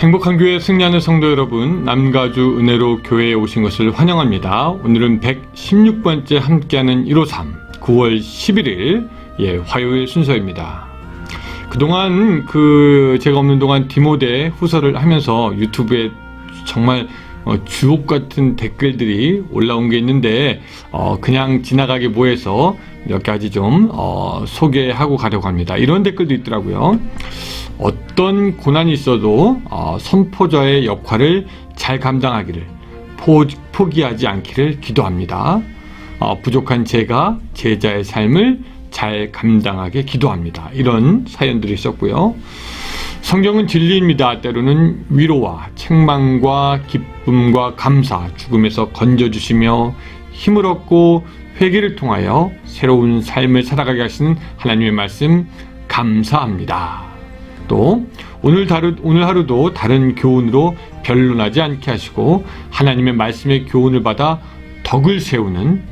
행복한 교회 승리하는 성도 여러분, 남가주 은혜로 교회에 오신 것을 환영합니다. 오늘은 116번째 함께하는 153, 9월 11일 화요일 순서입니다. 그동안 제가 없는 동안 디모데 후서를 하면서 유튜브에 정말 주옥 같은 댓글들이 올라온 게 있는데 그냥 지나가게 뭐해서 몇 가지 좀 소개하고 가려고 합니다. 이런 댓글도 있더라고요. 어떤 고난이 있어도 선포자의 역할을 잘 감당하기를, 포기하지 않기를 기도합니다. 부족한 제가 제자의 삶을 잘 감당하게 기도합니다. 이런 사연들이 있었고요. 성경은 진리입니다. 때로는 위로와 책망과 기쁨과 감사, 죽음에서 건져주시며 힘을 얻고 회개를 통하여 새로운 삶을 살아가게 하시는 하나님의 말씀 감사합니다. 또 오늘 하루도 다른 교훈으로 변론하지 않게 하시고 하나님의 말씀의 교훈을 받아 덕을 세우는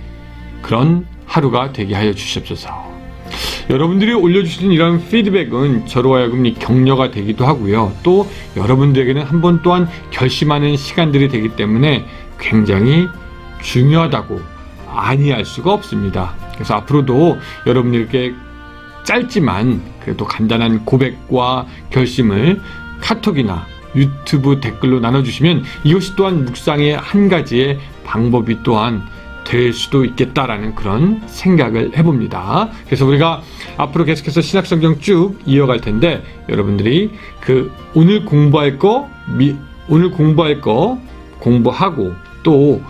그런 하루가 되게 하여 주시옵소서. 여러분들이 올려주시는 이런 피드백은 저로 하여금 격려가 되기도 하고요. 또 여러분들에게는 한 번 또한 결심하는 시간들이 되기 때문에 굉장히 중요하다고 아니할 수가 없습니다. 그래서 앞으로도 여러분들께 짧지만 그래도 간단한 고백과 결심을 카톡이나 유튜브 댓글로 나눠주시면 이것이 또한 묵상의 한 가지의 방법이 또한 될 수도 있겠다라는 그런 생각을 해봅니다. 그래서 우리가 앞으로 계속해서 신약성경 쭉 이어갈 텐데 여러분들이 오늘 공부할 거 공부하고 또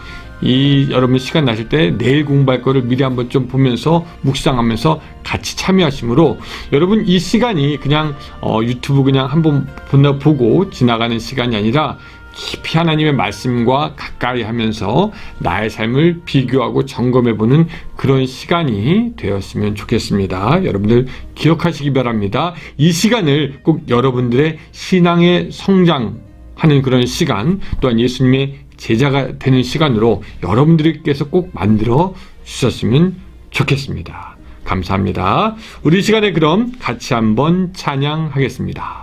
여러분 시간 나실 때 내일 공부할 거를 미리 한번 좀 보면서 묵상하면서 같이 참여하시므로 여러분 이 시간이 그냥 유튜브 그냥 한번 보고 지나가는 시간이 아니라 깊이 하나님의 말씀과 가까이 하면서 나의 삶을 비교하고 점검해보는 그런 시간이 되었으면 좋겠습니다. 여러분들 기억하시기 바랍니다. 이 시간을 꼭 여러분들의 신앙의 성장하는 그런 시간, 또한 예수님의 제자가 되는 시간으로 여러분들께서 꼭 만들어 주셨으면 좋겠습니다. 감사합니다. 우리 시간에 그럼 같이 한번 찬양하겠습니다.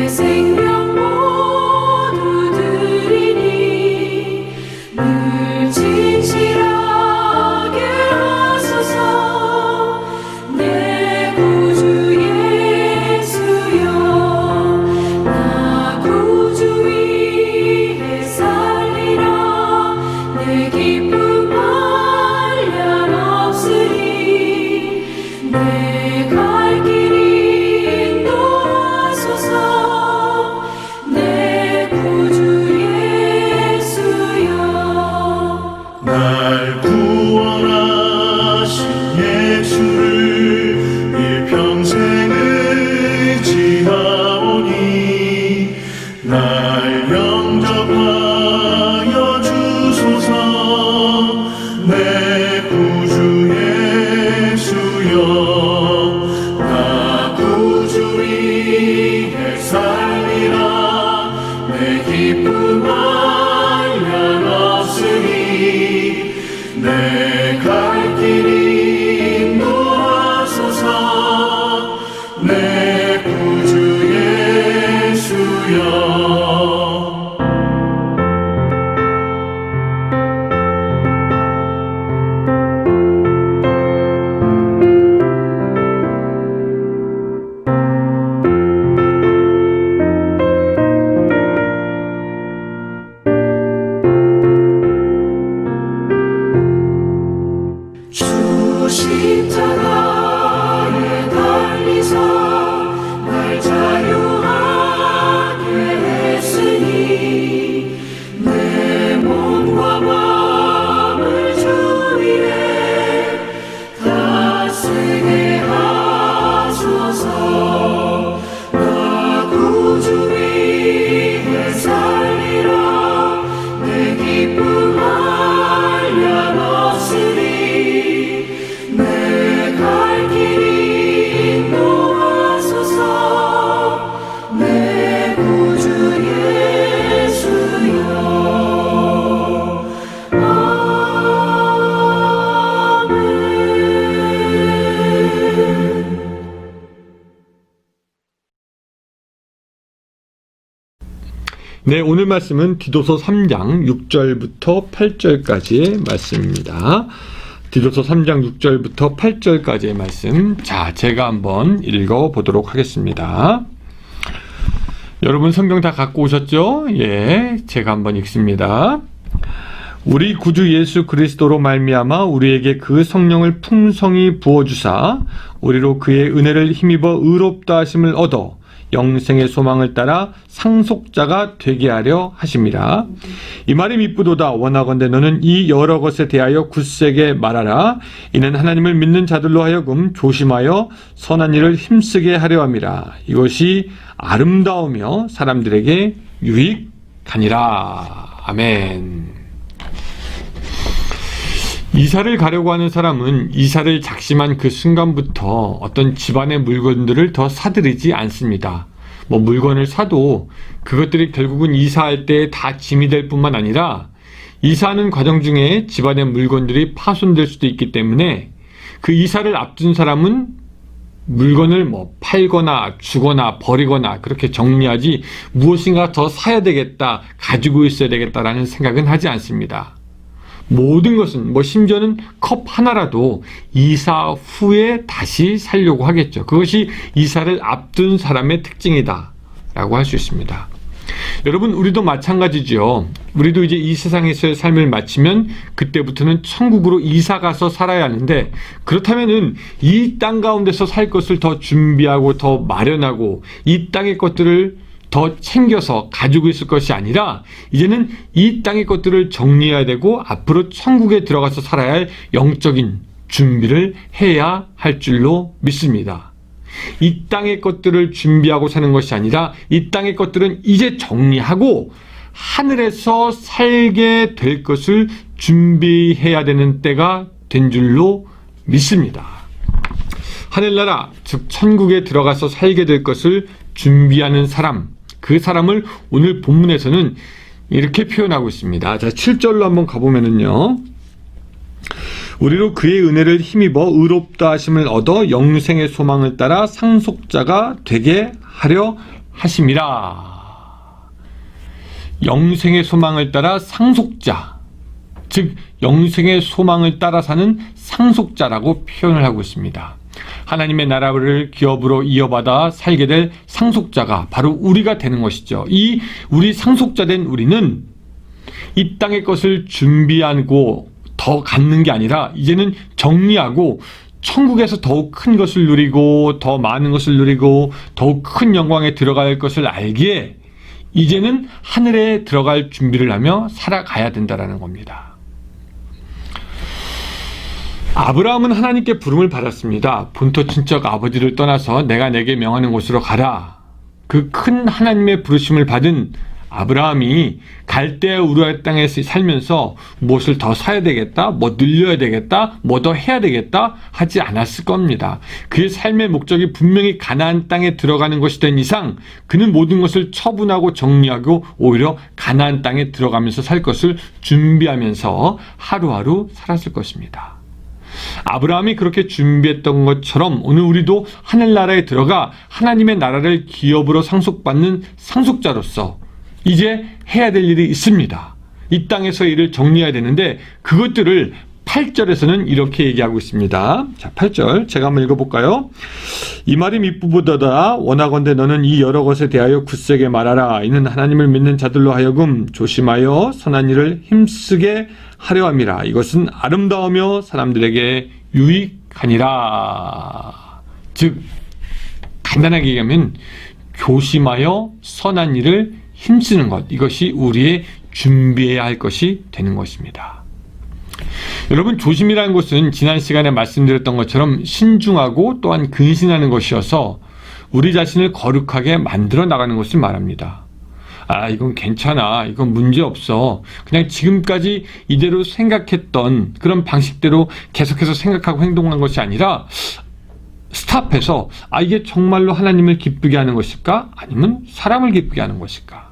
생명 모두 네, 오늘 말씀은 디도서 3장 6절부터 8절까지의 말씀입니다. 디도서 3장 6절부터 8절까지의 말씀. 자, 제가 한번 읽어보도록 하겠습니다. 여러분 성경 다 갖고 오셨죠? 예, 제가 한번 읽습니다. 우리 구주 예수 그리스도로 말미암아 우리에게 그 성령을 풍성히 부어주사 우리로 그의 은혜를 힘입어 의롭다 하심을 얻어 영생의 소망을 따라 상속자가 되게 하려 하심이라. 이 말이 미쁘도다. 원하건대 너는 이 여러 것에 대하여 굳세게 말하라. 이는 하나님을 믿는 자들로 하여금 조심하여 선한 일을 힘쓰게 하려 함이라. 이것이 아름다우며 사람들에게 유익하니라. 아멘. 이사를 가려고 하는 사람은 이사를 작심한 그 순간부터 어떤 집안의 물건들을 더 사들이지 않습니다. 물건을 사도 그것들이 결국은 이사할 때 다 짐이 될 뿐만 아니라 이사하는 과정 중에 집안의 물건들이 파손될 수도 있기 때문에 그 이사를 앞둔 사람은 물건을 팔거나 주거나 버리거나 그렇게 정리하지 무엇인가 더 사야 되겠다, 가지고 있어야 되겠다라는 생각은 하지 않습니다. 모든 것은 심지어는 컵 하나라도 이사 후에 다시 살려고 하겠죠. 그것이 이사를 앞둔 사람의 특징이다 라고 할 수 있습니다. 여러분, 우리도 마찬가지죠. 우리도 이제 이 세상에서의 삶을 마치면 그때부터는 천국으로 이사 가서 살아야 하는데, 그렇다면은 이 땅 가운데서 살 것을 더 준비하고 더 마련하고 이 땅의 것들을 더 챙겨서 가지고 있을 것이 아니라 이제는 이 땅의 것들을 정리해야 되고 앞으로 천국에 들어가서 살아야 할 영적인 준비를 해야 할 줄로 믿습니다. 이 땅의 것들을 준비하고 사는 것이 아니라 이 땅의 것들은 이제 정리하고 하늘에서 살게 될 것을 준비해야 되는 때가 된 줄로 믿습니다. 하늘나라, 즉 천국에 들어가서 살게 될 것을 준비하는 사람, 그 사람을 오늘 본문에서는 이렇게 표현하고 있습니다. 자, 7절로 한번 가보면은요. 우리로 그의 은혜를 힘입어 의롭다 하심을 얻어 영생의 소망을 따라 상속자가 되게 하려 하심이라. 영생의 소망을 따라 상속자, 즉 영생의 소망을 따라 사는 상속자라고 표현을 하고 있습니다. 하나님의 나라를 기업으로 이어받아 살게 될 상속자가 바로 우리가 되는 것이죠. 이 우리 상속자된 우리는 이 땅의 것을 준비하고 더 갖는 게 아니라 이제는 정리하고 천국에서 더욱 큰 것을 누리고 더 많은 것을 누리고 더욱 큰 영광에 들어갈 것을 알기에 이제는 하늘에 들어갈 준비를 하며 살아가야 된다는 겁니다. 아브라함은 하나님께 부름을 받았습니다. 본토 친척 아버지를 떠나서 내가 내게 명하는 곳으로 가라. 그 큰 하나님의 부르심을 받은 아브라함이 갈대아 우르의 땅에 살면서 무엇을 더 사야 되겠다, 늘려야 되겠다, 더 해야 되겠다 하지 않았을 겁니다. 그의 삶의 목적이 분명히 가나안 땅에 들어가는 것이 된 이상 그는 모든 것을 처분하고 정리하고 오히려 가나안 땅에 들어가면서 살 것을 준비하면서 하루하루 살았을 것입니다. 아브라함이 그렇게 준비했던 것처럼 오늘 우리도 하늘나라에 들어가 하나님의 나라를 기업으로 상속받는 상속자로서 이제 해야 될 일이 있습니다. 이 땅에서 일을 정리해야 되는데 그것들을 8절에서는 이렇게 얘기하고 있습니다. 자, 8절 제가 한번 읽어볼까요? 이 말이 미쁘보다다. 원하건대 너는 이 여러 것에 대하여 굳세게 말하라. 이는 하나님을 믿는 자들로 하여금 조심하여 선한 일을 힘쓰게 하려 함이라. 이것은 아름다우며 사람들에게 유익하니라. 즉 간단하게 얘기하면 조심하여 선한 일을 힘쓰는 것, 이것이 우리의 준비해야 할 것이 되는 것입니다. 여러분, 조심이라는 것은 지난 시간에 말씀드렸던 것처럼 신중하고 또한 근신하는 것이어서 우리 자신을 거룩하게 만들어 나가는 것을 말합니다. 이건 괜찮아, 이건 문제없어, 그냥 지금까지 이대로 생각했던 그런 방식대로 계속해서 생각하고 행동한 것이 아니라 스탑해서 이게 정말로 하나님을 기쁘게 하는 것일까? 아니면 사람을 기쁘게 하는 것일까?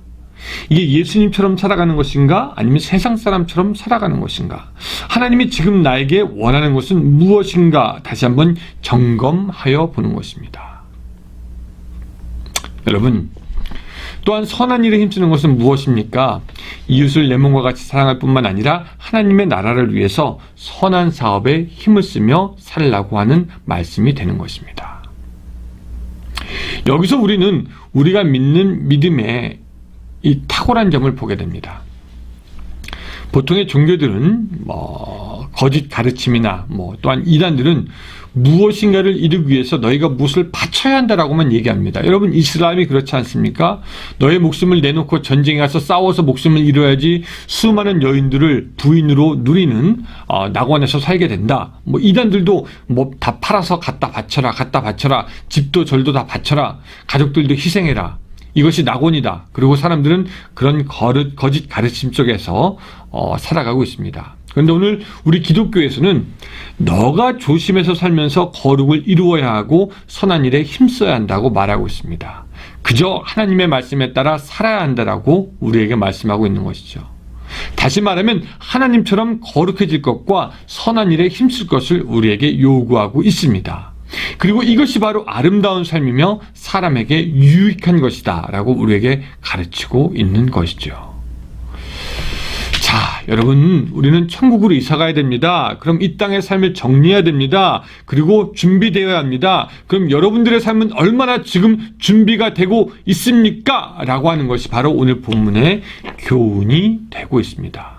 이게 예수님처럼 살아가는 것인가? 아니면 세상 사람처럼 살아가는 것인가? 하나님이 지금 나에게 원하는 것은 무엇인가? 다시 한번 점검하여 보는 것입니다. 여러분, 또한 선한 일에 힘쓰는 것은 무엇입니까? 이웃을 내 몸과 같이 사랑할 뿐만 아니라 하나님의 나라를 위해서 선한 사업에 힘을 쓰며 살라고 하는 말씀이 되는 것입니다. 여기서 우리는 우리가 믿는 믿음의 이 탁월한 점을 보게 됩니다. 보통의 종교들은 거짓 가르침이나 또한 이단들은 무엇인가를 이루기 위해서 너희가 무엇을 바쳐야 한다라고만 얘기합니다. 여러분, 이슬람이 그렇지 않습니까? 너의 목숨을 내놓고 전쟁에 가서 싸워서 목숨을 잃어야지 수많은 여인들을 부인으로 누리는 낙원에서 살게 된다. 이단들도 다 팔아서 갖다 바쳐라. 집도 절도 다 바쳐라. 가족들도 희생해라. 이것이 낙원이다. 그리고 사람들은 그런 거짓 가르침 속에서 살아가고 있습니다. 그런데 오늘 우리 기독교에서는 너가 조심해서 살면서 거룩을 이루어야 하고 선한 일에 힘써야 한다고 말하고 있습니다. 그저 하나님의 말씀에 따라 살아야 한다라고 우리에게 말씀하고 있는 것이죠. 다시 말하면 하나님처럼 거룩해질 것과 선한 일에 힘쓸 것을 우리에게 요구하고 있습니다. 그리고 이것이 바로 아름다운 삶이며 사람에게 유익한 것이다 라고 우리에게 가르치고 있는 것이죠. 자, 여러분, 우리는 천국으로 이사가야 됩니다. 그럼 이 땅의 삶을 정리해야 됩니다. 그리고 준비되어야 합니다. 그럼 여러분들의 삶은 얼마나 지금 준비가 되고 있습니까? 라고 하는 것이 바로 오늘 본문의 교훈이 되고 있습니다.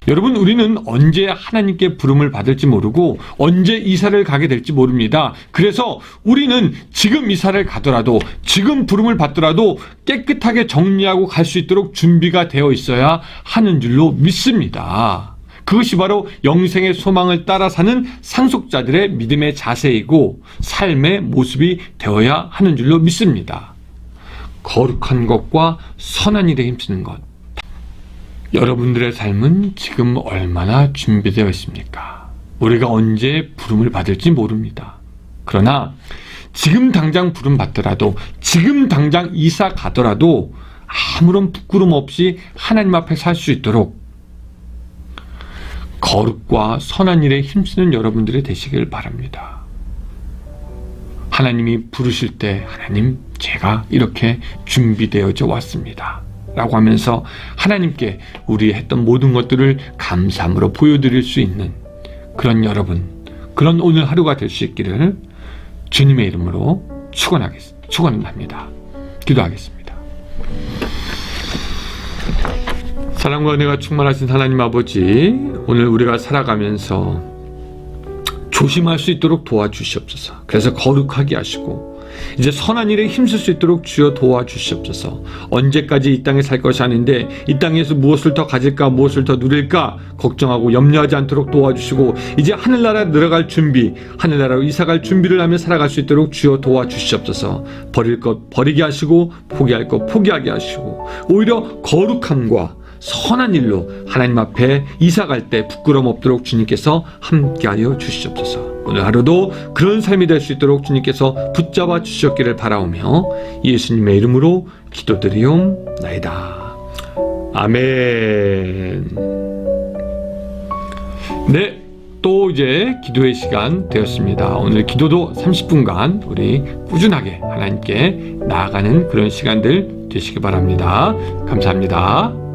여러분, 우리는 언제 하나님께 부름을 받을지 모르고 언제 이사를 가게 될지 모릅니다. 그래서 우리는 지금 이사를 가더라도, 지금 부름을 받더라도 깨끗하게 정리하고 갈 수 있도록 준비가 되어 있어야 하는 줄로 믿습니다. 그것이 바로 영생의 소망을 따라 사는 상속자들의 믿음의 자세이고 삶의 모습이 되어야 하는 줄로 믿습니다. 거룩한 것과 선한 일에 힘쓰는 것. 여러분들의 삶은 지금 얼마나 준비되어 있습니까? 우리가 언제 부름을 받을지 모릅니다. 그러나 지금 당장 부름 받더라도, 지금 당장 이사 가더라도 아무런 부끄럼 없이 하나님 앞에 살 수 있도록 거룩과 선한 일에 힘쓰는 여러분들이 되시길 바랍니다. 하나님이 부르실 때, 하나님, 제가 이렇게 준비되어져 왔습니다 라고 하면서 하나님께 우리 했던 모든 것들을 감사함으로 보여드릴 수 있는 그런 여러분, 그런 오늘 하루가 될 수 있기를 주님의 이름으로 축원합니다. 기도하겠습니다. 사랑과 은혜가 충만하신 하나님 아버지, 오늘 우리가 살아가면서 조심할 수 있도록 도와주시옵소서. 그래서 거룩하게 하시고 이제 선한 일에 힘쓸 수 있도록 주여 도와주시옵소서. 언제까지 이 땅에 살 것이 아닌데 이 땅에서 무엇을 더 가질까, 무엇을 더 누릴까 걱정하고 염려하지 않도록 도와주시고 이제 하늘나라 들어갈 준비, 하늘나라로 이사갈 준비를 하며 살아갈 수 있도록 주여 도와주시옵소서. 버릴 것 버리게 하시고 포기할 것 포기하게 하시고 오히려 거룩함과 선한 일로 하나님 앞에 이사갈 때 부끄럼 없도록 주님께서 함께하여 주시옵소서. 오늘 하루도 그런 삶이 될 수 있도록 주님께서 붙잡아 주셨기를 바라오며 예수님의 이름으로 기도드리옵나이다. 아멘. 네, 또 이제 기도의 시간 되었습니다. 오늘 기도도 30분간 우리 꾸준하게 하나님께 나아가는 그런 시간들 되시기 바랍니다. 감사합니다.